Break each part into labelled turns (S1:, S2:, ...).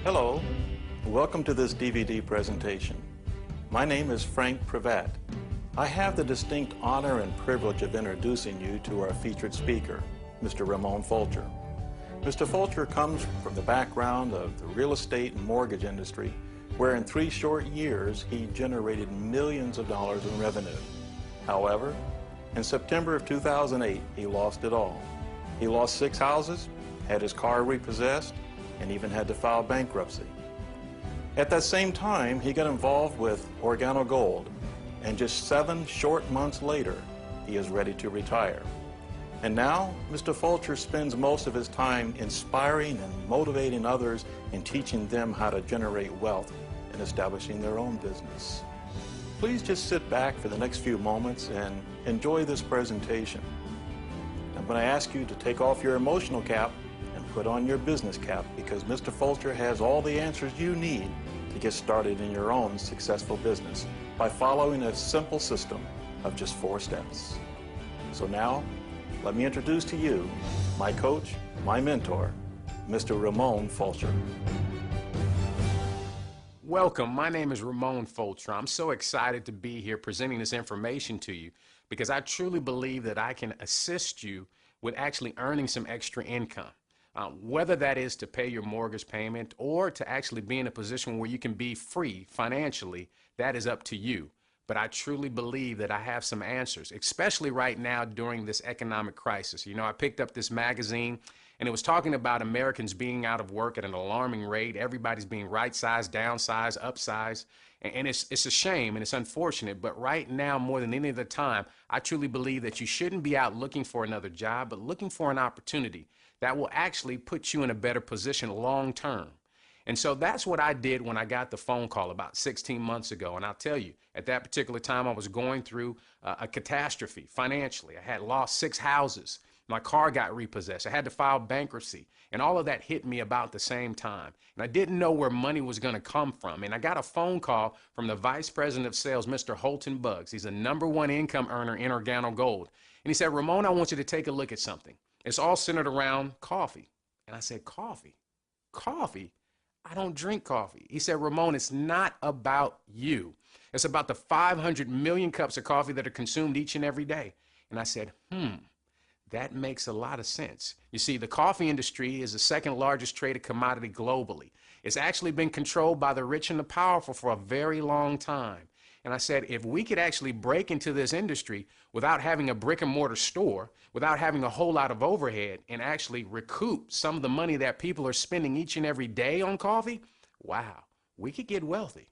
S1: Hello, welcome to this DVD presentation. My name is Frank Pravat. I have the distinct honor and privilege of introducing you to our featured speaker, Mr. Ramon Fulcher. Mr. Fulcher comes from the background of the real estate and mortgage industry, where in 3 short years he generated millions of dollars in revenue. However, in September of 2008, he lost it all. He lost 6 houses, had his car repossessed, and even had to file bankruptcy. At that same time, he got involved with Organo Gold, and just 7 short months later, he is ready to retire. And now, Mr. Fulcher spends most of his time inspiring and motivating others and teaching them how to generate wealth and establishing their own business. Please just sit back for the next few moments and enjoy this presentation. I'm going to ask you to take off your emotional cap and put on your business cap, because Mr. Fulcher has all the answers you need to get started in your own successful business by following a simple system of just 4 steps. So now, let me introduce to you my coach, my mentor, Mr. Ramon Fulcher.
S2: Welcome, my name is Ramon Fulcher. I'm so excited to be here presenting this information to you because I truly believe that I can assist you with actually earning some extra income. Whether that is to pay your mortgage payment or to actually be in a position where you can be free financially, that is up to you. But I truly believe that I have some answers, especially right now during this economic crisis. You know, I picked up this magazine and it was talking about Americans being out of work at an alarming rate. Everybody's being right-sized, downsized, upsized. And it's a shame and it's unfortunate, but right now, more than any other time, I truly believe that you shouldn't be out looking for another job, but looking for an opportunity that will actually put you in a better position long term. And so that's what I did when I got the phone call about 16 months ago. And I'll tell you, at that particular time, I was going through a catastrophe financially. I had lost 6 houses. My car got repossessed. I had to file bankruptcy. And all of that hit me about the same time. And I didn't know where money was going to come from. And I got a phone call from the Vice President of Sales, Mr. Holton Buggs. He's the #1 income earner in Organo Gold. And he said, Ramon, I want you to take a look at something. It's all centered around coffee. And I said, coffee? Coffee? I don't drink coffee. He said, Ramon, it's not about you. It's about the 500 million cups of coffee that are consumed each and every day. And I said, that makes a lot of sense. You see, the coffee industry is the 2nd largest traded commodity globally. It's actually been controlled by the rich and the powerful for a very long time. And I said, if we could actually break into this industry without having a brick and mortar store, without having a whole lot of overhead, and actually recoup some of the money that people are spending each and every day on coffee, wow, we could get wealthy.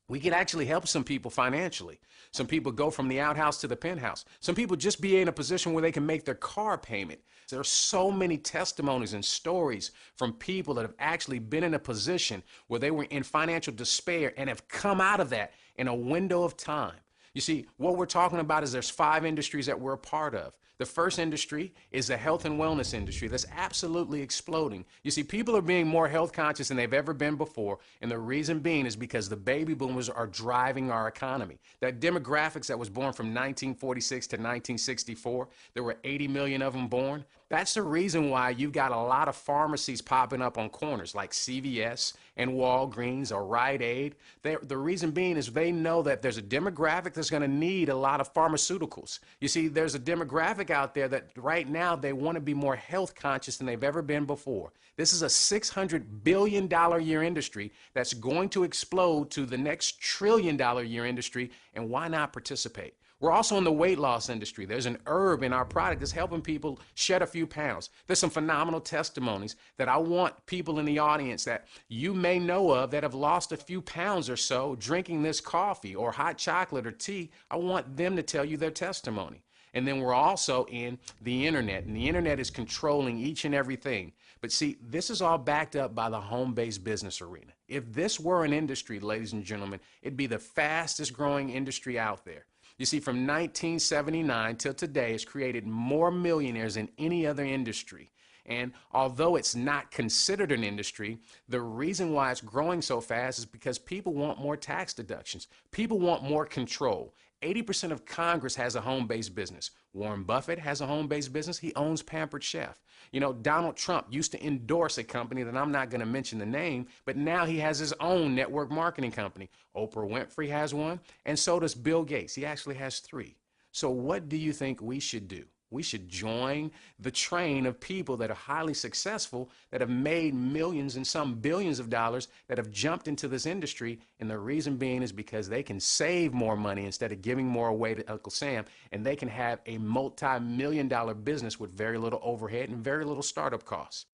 S2: We could actually help some people financially. Some people go from the outhouse to the penthouse. Some people just be in a position where they can make their car payment. There are so many testimonies and stories from people that have actually been in a position where they were in financial despair and have come out of that in a window of time. You see, what we're talking about is there's 5 industries that we're a part of. The first industry is the health and wellness industry that's absolutely exploding. You see, people are being more health conscious than they've ever been before, and the reason being is because the baby boomers are driving our economy. That demographics that was born from 1946 to 1964, there were 80 million of them born. That's the reason why you've got a lot of pharmacies popping up on corners like CVS and Walgreens or Rite Aid. The reason being is they know that there's a demographic that's going to need a lot of pharmaceuticals. You see, there's a demographic out there that right now they want to be more health conscious than they've ever been before. This is a $600 billion a year industry that's going to explode to the next $1 trillion a year industry, and why not participate? We're also in the weight loss industry. There's an herb in our product that's helping people shed a few pounds. There's some phenomenal testimonies that I want people in the audience that you may know of that have lost a few pounds or so drinking this coffee or hot chocolate or tea. I want them to tell you their testimony. And then we're also in the internet, and the internet is controlling each and everything. But see, this is all backed up by the home-based business arena. If this were an industry, ladies and gentlemen, it'd be the fastest growing industry out there. You see, from 1979 till today, it's created more millionaires than any other industry. And although it's not considered an industry, the reason why it's growing so fast is because people want more tax deductions. People want more control. 80% of Congress has a home-based business. Warren Buffett has a home-based business. He owns Pampered Chef. You know, Donald Trump used to endorse a company that I'm not going to mention the name, but now he has his own network marketing company. Oprah Winfrey has one, and so does Bill Gates. He actually has 3. So what do you think we should do? We should join the train of people that are highly successful, that have made millions and some billions of dollars, that have jumped into this industry. And the reason being is because they can save more money instead of giving more away to Uncle Sam. And they can have a multi-million-dollar business with very little overhead and very little startup costs.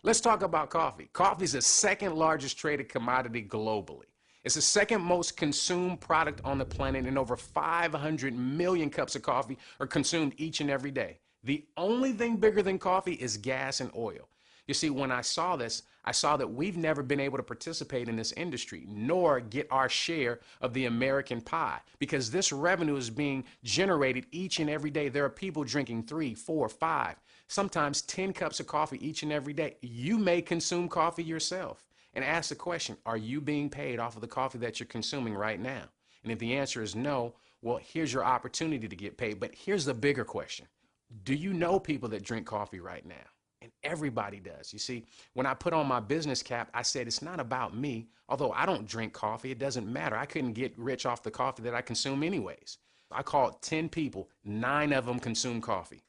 S2: Let's talk about coffee. Coffee is the second largest traded commodity globally. It's the second most consumed product on the planet, and over 500 million cups of coffee are consumed each and every day. The only thing bigger than coffee is gas and oil. You see, when I saw this, I saw that we've never been able to participate in this industry, nor get our share of the American pie, because this revenue is being generated each and every day. There are people drinking 3, 4, 5, sometimes 10 cups of coffee each and every day. You may consume coffee yourself and ask the question, are you being paid off of the coffee that you're consuming right now? And if the answer is no, well, here's your opportunity to get paid. But here's the bigger question. Do you know people that drink coffee right now? And everybody does. You see, when I put on my business cap, I said it's not about me. Although I don't drink coffee, it doesn't matter. I couldn't get rich off the coffee that I consume anyways. I called 10 people, 9 of them consume coffee.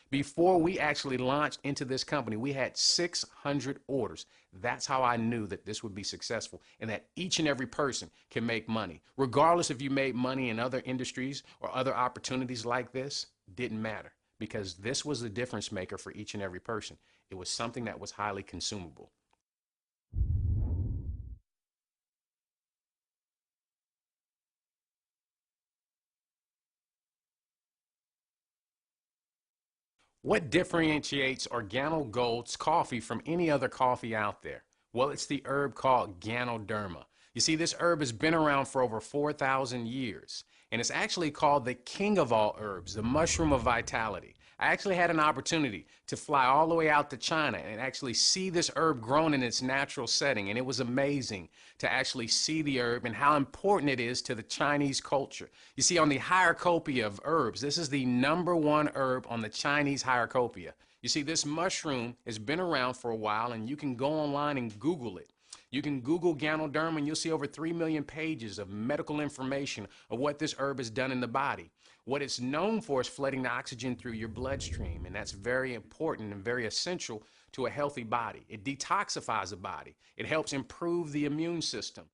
S2: Before we actually launched into this company, we had 600 orders. That's how I knew that this would be successful and that each and every person can make money. Regardless if you made money in other industries or other opportunities like this, didn't matter, because this was the difference maker for each and every person. It was something that was highly consumable. What differentiates Organo Gold's coffee from any other coffee out there? Well, it's the herb called Ganoderma. You see, this herb has been around for over 4,000 years, and it's actually called the king of all herbs, the mushroom of vitality. I actually had an opportunity to fly all the way out to China and actually see this herb grown in its natural setting, and it was amazing to actually see the herb and how important it is to the Chinese culture. You see, on the hierarchy of herbs, this is the #1 herb on the Chinese hierarchy. You see, this mushroom has been around for a while, and you can go online and Google it. You can Google Ganoderma and you'll see over 3 million pages of medical information of what this herb has done in the body. What it's known for is flooding the oxygen through your bloodstream, and that's very important and very essential to a healthy body. It detoxifies the body. It helps improve the immune system.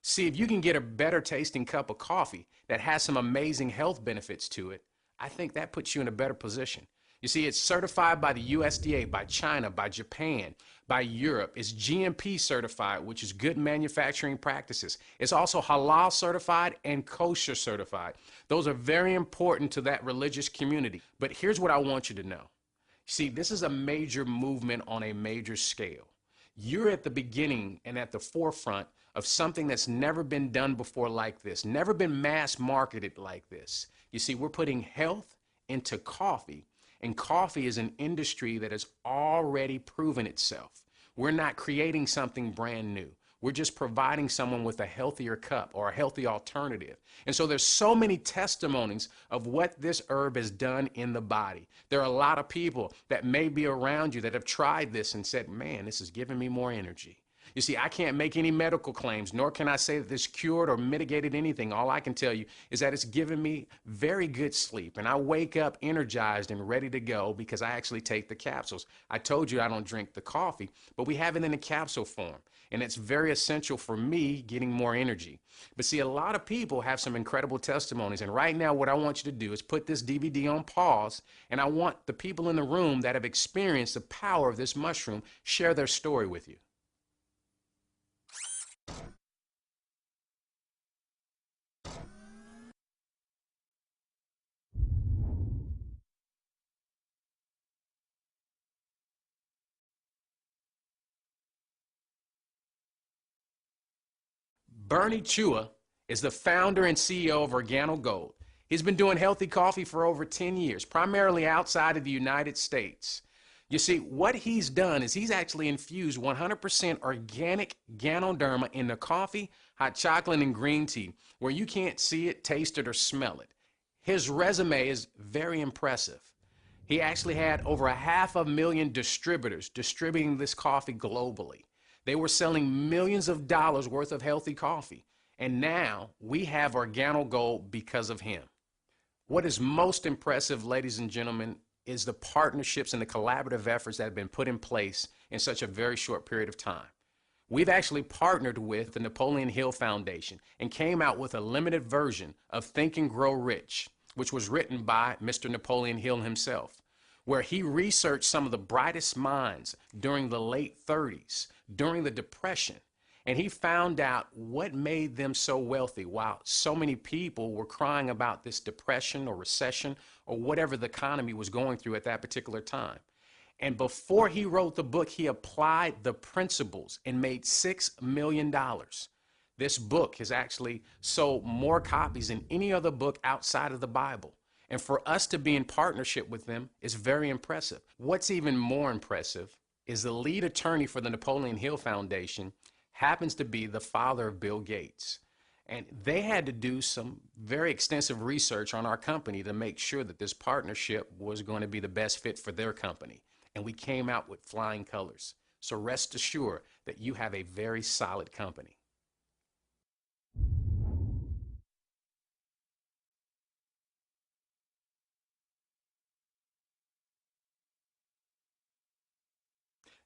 S2: See, if you can get a better tasting cup of coffee that has some amazing health benefits to it, I think that puts you in a better position. You see, it's certified by the USDA, by China, by Japan, by Europe. It's GMP certified, which is good manufacturing practices. It's also halal certified and kosher certified. Those are very important to that religious community. But here's what I want you to know. See, this is a major movement on a major scale. You're at the beginning and at the forefront of something that's never been done before like this, never been mass marketed like this. You see, we're putting health into coffee. And coffee is an industry that has already proven itself. We're not creating something brand new. We're just providing someone with a healthier cup or a healthy alternative. And so there's so many testimonies of what this herb has done in the body. There are a lot of people that may be around you that have tried this and said, man, this is giving me more energy. You see, I can't make any medical claims, nor can I say that this cured or mitigated anything. All I can tell you is that it's given me very good sleep, and I wake up energized and ready to go because I actually take the capsules. I told you I don't drink the coffee, but we have it in a capsule form, and it's very essential for me getting more energy. But see, a lot of people have some incredible testimonies, and right now what I want you to do is put this DVD on pause, and I want the people in the room that have experienced the power of this mushroom share their story with you. Bernie Chua is the founder and CEO of Organo Gold. He's been doing healthy coffee for over 10 years, primarily outside of the United States. You see, what he's done is he's actually infused 100% organic Ganoderma in the coffee, hot chocolate, and green tea, where you can't see it, taste it, or smell it. His resume is very impressive. He actually had over 500,000 distributors distributing this coffee globally. They were selling millions of dollars worth of healthy coffee. And now we have Organo Gold because of him. What is most impressive, ladies and gentlemen, is the partnerships and the collaborative efforts that have been put in place in such a very short period of time. We've actually partnered with the Napoleon Hill Foundation and came out with a limited version of Think and Grow Rich, which was written by Mr. Napoleon Hill himself, where he researched some of the brightest minds during the late 30s, during the Depression, and he found out what made them so wealthy while so many people were crying about this depression or recession or whatever the economy was going through at that particular time. And before he wrote the book, he applied the principles and made $6 million. This book has actually sold more copies than any other book outside of the Bible. And for us to be in partnership with them is very impressive. What's even more impressive is the lead attorney for the Napoleon Hill Foundation happens to be the father of Bill Gates. And they had to do some very extensive research on our company to make sure that this partnership was going to be the best fit for their company. And we came out with flying colors. So rest assured that you have a very solid company.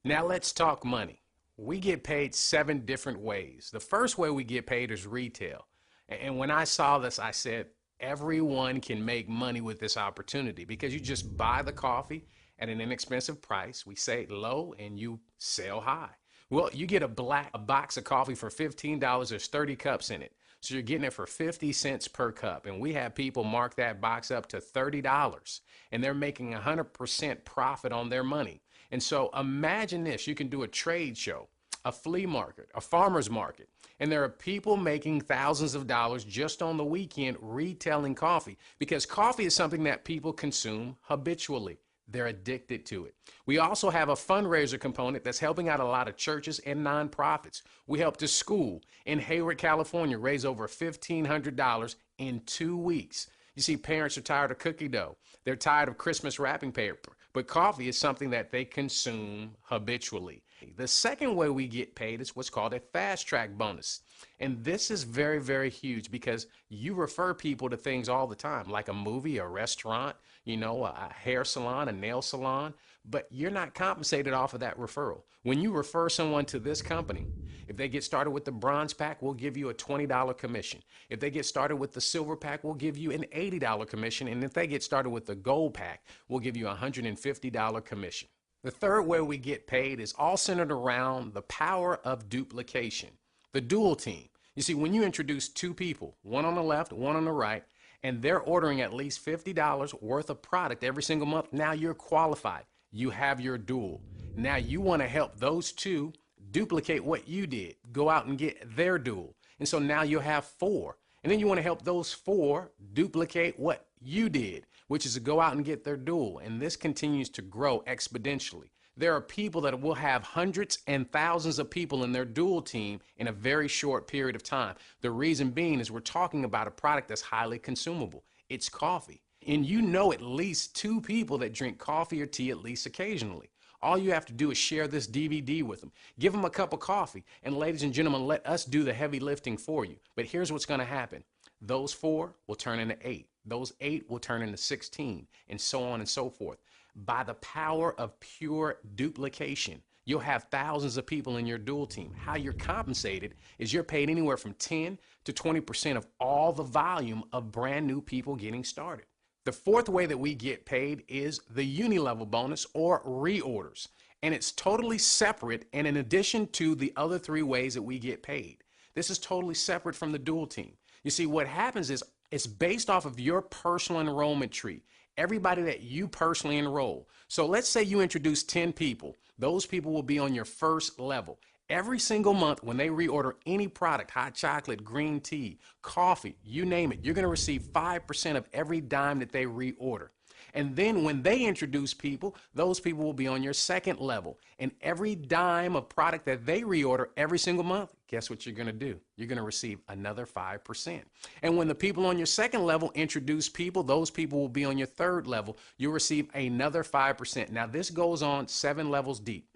S2: Now let's talk money. We get paid 7 different ways. The first way we get paid is retail. And when I saw this, I said, everyone can make money with this opportunity because you just buy the coffee at an inexpensive price. We say low and you sell high. Well, you get a box of coffee for $15. There's 30 cups in it. So you're getting it for 50 cents per cup. And we have people mark that box up to $30 and they're making 100% profit on their money. And so imagine this, you can do a trade show, a flea market, a farmer's market, and there are people making thousands of dollars just on the weekend retailing coffee because coffee is something that people consume habitually. They're addicted to it. We also have a fundraiser component that's helping out a lot of churches and nonprofits. We helped a school in Hayward, California raise over $1,500 in 2 weeks. You see, parents are tired of cookie dough. They're tired of Christmas wrapping paper. But coffee is something that they consume habitually. The second way we get paid is what's called a fast track bonus. And this is very, very huge because you refer people to things all the time, like a movie, a restaurant, a hair salon, a nail salon, but you're not compensated off of that referral. When you refer someone to this company, if they get started with the bronze pack, we'll give you a $20 commission. If they get started with the silver pack, we'll give you an $80 commission. And if they get started with the gold pack, we'll give you a $150 commission. The third way we get paid is all centered around the power of duplication, the dual team. You see, when you introduce 2 people, one on the left, one on the right, and they're ordering at least $50 worth of product every single month, now you're qualified. You have your dual. Now you want to help those 2 duplicate what you did, go out and get their dual. And so now you have 4. And then you want to help those 4 duplicate what you did, which is to go out and get their dual. And this continues to grow exponentially. There are people that will have hundreds and thousands of people in their dual team in a very short period of time. The reason being is we're talking about a product that's highly consumable. It's coffee. And you know at least 2 people that drink coffee or tea at least occasionally. All you have to do is share this DVD with them. Give them a cup of coffee. And ladies and gentlemen, let us do the heavy lifting for you. But here's what's going to happen. Those 4 will turn into 8. Those 8 will turn into 16, and so on and so forth. By the power of pure duplication, you'll have thousands of people in your dual team. How you're compensated is you're paid anywhere from 10 to 20% of all the volume of brand new people getting started. The fourth way that we get paid is the uni-level bonus or reorders. And it's totally separate and in addition to the other 3 ways that we get paid. This is totally separate from the dual team. You see, what happens is it's based off of your personal enrollment tree. Everybody that you personally enroll. So let's say you introduce 10 people. Those people will be on your first level. Every single month when they reorder any product, hot chocolate, green tea, coffee, you name it, you're going to receive 5% of every dime that they reorder. And then when they introduce people, those people will be on your second level. And every dime of product that they reorder every single month, guess what you're going to do? You're going to receive another 5%. And when the people on your second level introduce people, those people will be on your third level. You'll receive another 5%. Now this goes on 7 levels deep.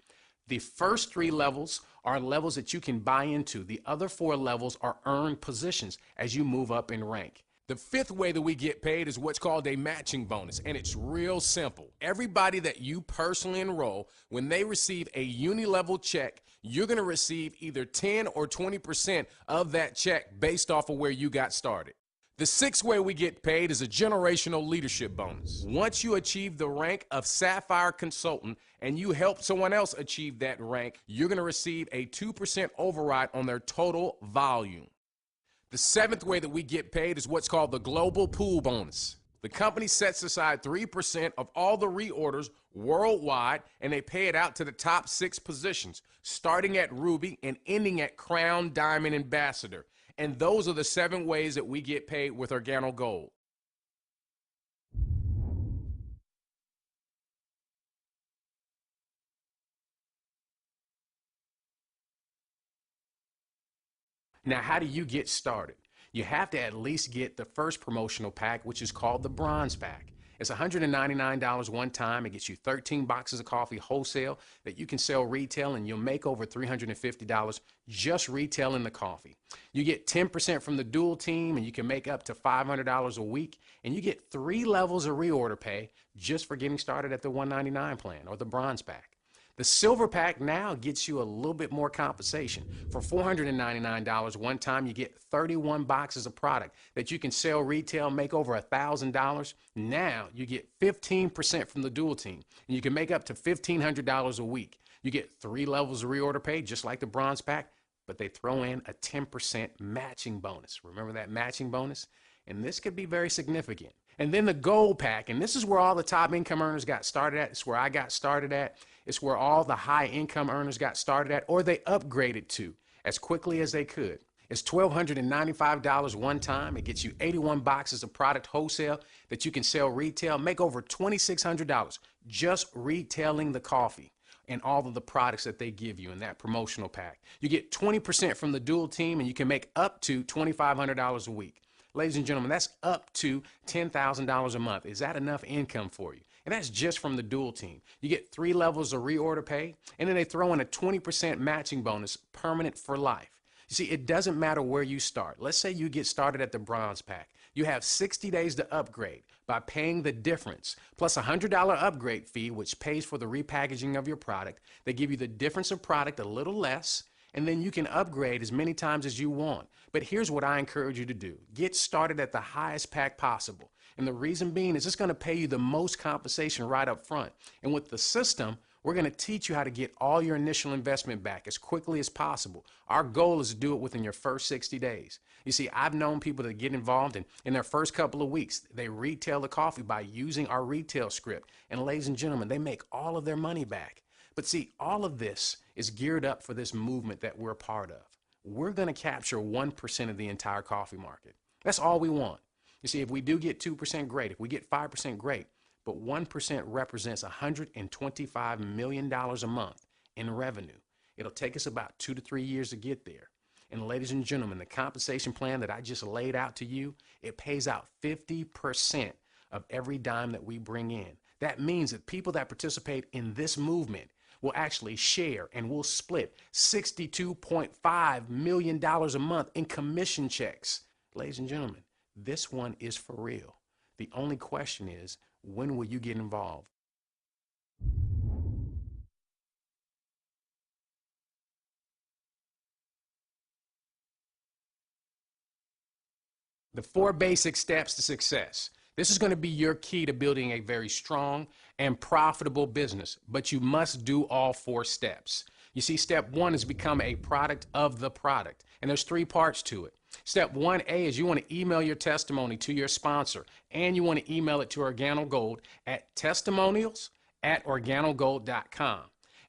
S2: The first 3 levels are levels that you can buy into. The other 4 levels are earned positions as you move up in rank. The 5th way that we get paid is what's called a matching bonus, and it's real simple. Everybody that you personally enroll, when they receive a uni-level check, you're going to receive either 10 or 20% of that check based off of where you got started. The 6th way we get paid is a generational leadership bonus. Once you achieve the rank of Sapphire Consultant and you help someone else achieve that rank, you're going to receive a 2% override on their total volume. The 7th way that we get paid is what's called the Global Pool Bonus. The company sets aside 3% of all the reorders worldwide, and they pay it out to the top 6 positions, starting at Ruby and ending at Crown Diamond Ambassador. And those are the 7 ways that we get paid with Organo Gold. Now, how do you get started? You have to at least get the first promotional pack, which is called the Bronze Pack. It's $199 one time. It gets you 13 boxes of coffee wholesale that you can sell retail, and you'll make over $350 just retailing the coffee. You get 10% from the dual team, and you can make up to $500 a week, and you get 3 levels of reorder pay just for getting started at the $199 plan or the Bronze Pack. The Silver Pack now gets you a little bit more compensation. For $499 one time, you get 31 boxes of product that you can sell retail, make over $1,000. Now you get 15% from the dual team, and you can make up to $1,500 a week. You get 3 levels of reorder pay, just like the Bronze Pack, but they throw in a 10% matching bonus. Remember that matching bonus? And this could be very significant. And then the Gold Pack, and this is where all the top income earners got started at. It's where I got started at. It's where all the high income earners got started at, or they upgraded to as quickly as they could. It's $1,295 one time. It gets you 81 boxes of product wholesale that you can sell retail, make over $2,600 just retailing the coffee and all of the products that they give you in that promotional pack. You get 20% from the dual team, and you can make up to $2,500 a week. Ladies and gentlemen, that's up to $10,000 a month. Is that enough income for you? And that's just from the dual team. You get 3 levels of reorder pay, and then they throw in a 20% matching bonus, permanent for life. You see, it doesn't matter where you start. Let's say you get started at the Bronze Pack. You have 60 days to upgrade by paying the difference, plus a $100 upgrade fee, which pays for the repackaging of your product. They give you the difference of product a little less, and then you can upgrade as many times as you want. But here's what I encourage you to do. Get started at the highest pack possible. And the reason being is it's going to pay you the most compensation right up front. And with the system, we're going to teach you how to get all your initial investment back as quickly as possible. Our goal is to do it within your first 60 days. You see, I've known people that get involved in their first couple of weeks, they retail the coffee by using our retail script. And ladies and gentlemen, they make all of their money back. But see, all of this is geared up for this movement that we're a part of. We're going to capture 1% of the entire coffee market. That's all we want. You see, if we do get 2%, great. If we get 5%, great. But 1% represents $125 million a month in revenue. It'll take us about 2 to 3 years to get there. And ladies and gentlemen, the compensation plan that I just laid out to you, it pays out 50% of every dime that we bring in. That means that people that participate in this movement will actually share and will split $62.5 million a month in commission checks. Ladies and gentlemen, this one is for real. The only question is, when will you get involved? The 4 basic steps to success. This is going to be your key to building a very strong and profitable business, but you must do all 4 steps. You see, step 1 is become a product of the product, and there's 3 parts to it. Step 1A is you want to email your testimony to your sponsor, and you want to email it to Organo Gold at testimonials@organogold.com.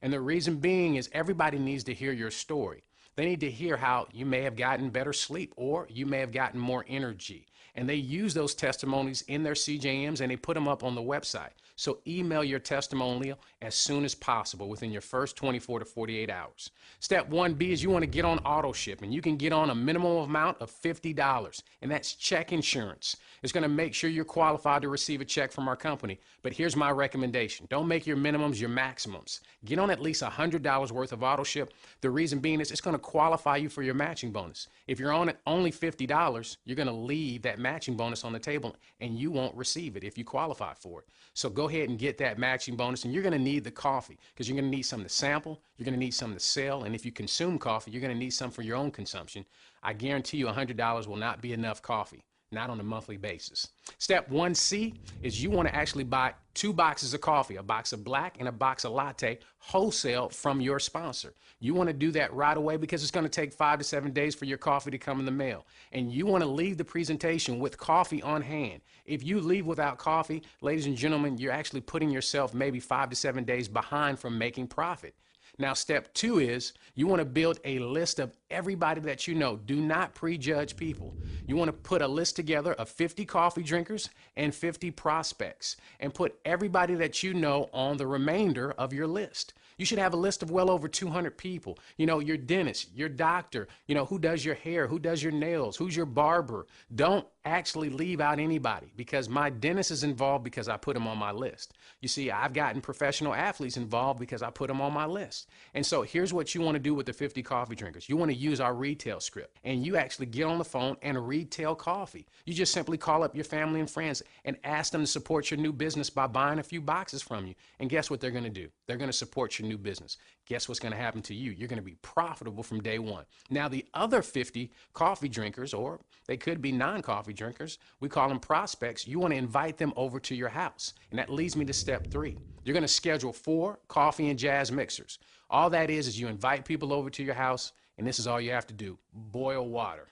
S2: And the reason being is everybody needs to hear your story. They need to hear how you may have gotten better sleep or you may have gotten more energy. And they use those testimonies in their CJMs and they put them up on the website. So email your testimonial as soon as possible within your first 24 to 48 hours. Step 1B is you want to get on auto ship, and you can get on a minimum amount of $50, and that's check insurance. It's going to make sure you're qualified to receive a check from our company. But here's my recommendation. Don't make your minimums your maximums. Get on at least $100 worth of auto ship. The reason being is it's going to qualify you for your matching bonus. If you're on only $50, you're going to leave that matching bonus on the table and you won't receive it if you qualify for it. So go ahead and get that matching bonus, and you're going to need the coffee because you're going to need some to sample, you're going to need some to sell, and if you consume coffee, you're going to need some for your own consumption. I guarantee you $100 will not be enough coffee, not on a monthly basis. Step 1C is you want to actually buy 2 boxes of coffee, a box of black and a box of latte, wholesale from your sponsor. You want to do that right away because it's going to take 5 to 7 days for your coffee to come in the mail. And you want to leave the presentation with coffee on hand. If you leave without coffee, ladies and gentlemen, you're actually putting yourself maybe 5 to 7 days behind from making profit. Now, step 2 is you want to build a list of everybody that you know. Do not prejudge people. You want to put a list together of 50 coffee drinkers and 50 prospects and put everybody that you know on the remainder of your list. You should have a list of well over 200 people. You know, your dentist, your doctor, you know, who does your hair, who does your nails, who's your barber. Don't actually leave out anybody because my dentist is involved because I put him on my list. You see, I've gotten professional athletes involved because I put them on my list. And so here's what you want to do with the 50 coffee drinkers. You want to use our retail script, and you actually get on the phone and retail coffee. You just simply call up your family and friends and ask them to support your new business by buying a few boxes from you. And guess what they're going to do? They're going to support your new business. Guess what's going to happen to you? You're going to be profitable from day one. Now, the other 50 coffee drinkers, or they could be non-coffee drinkers, we call them prospects. You want to invite them over to your house. And that leads me to step 3. You're going to schedule 4 coffee and jazz mixers. All that is you invite people over to your house, and this is all you have to do. Boil water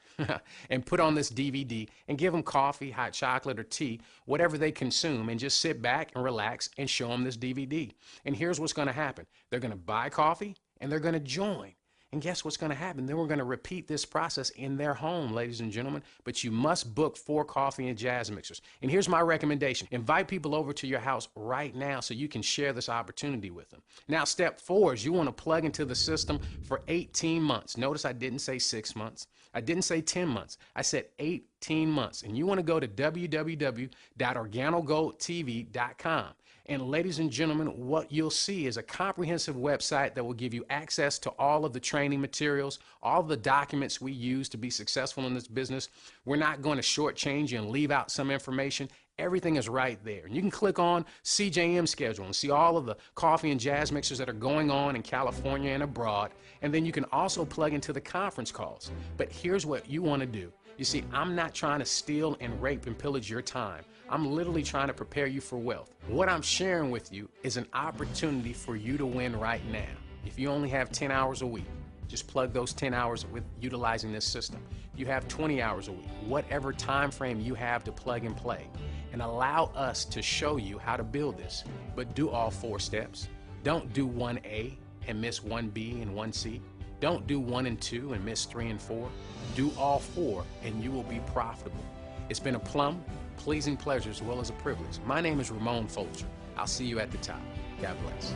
S2: and put on this DVD and give them coffee, hot chocolate, or tea, whatever they consume, and just sit back and relax and show them this DVD. And here's what's going to happen. They're going to buy coffee, and they're going to join. And guess what's going to happen? Then we're going to repeat this process in their home, ladies and gentlemen. But you must book 4 coffee and jazz mixers. And here's my recommendation. Invite people over to your house right now so you can share this opportunity with them. Now, step 4 is you want to plug into the system for 18 months. Notice I didn't say 6 months. I didn't say 10 months. I said 18 months. And you want to go to www.organogoldtv.com. And ladies and gentlemen, what you'll see is a comprehensive website that will give you access to all of the training materials, all the documents we use to be successful in this business. We're not going to shortchange you and leave out some information. Everything is right there. And you can click on CJM schedule and see all of the coffee and jazz mixers that are going on in California and abroad. And then you can also plug into the conference calls. But here's what you want to do. You see, I'm not trying to steal and rape and pillage your time. I'm literally trying to prepare you for wealth. What I'm sharing with you is an opportunity for you to win right now. If you only have 10 hours a week, just plug those 10 hours with utilizing this system. You have 20 hours a week, whatever time frame you have to plug and play, and allow us to show you how to build this. But do all 4 steps. Don't do 1A and miss 1B and 1C. Don't do 1 and 2 and miss 3 and 4. Do all 4 and you will be profitable. It's been a pleasing pleasure as well as a privilege. My name is Ramon Folger. I'll see you at the top. God bless.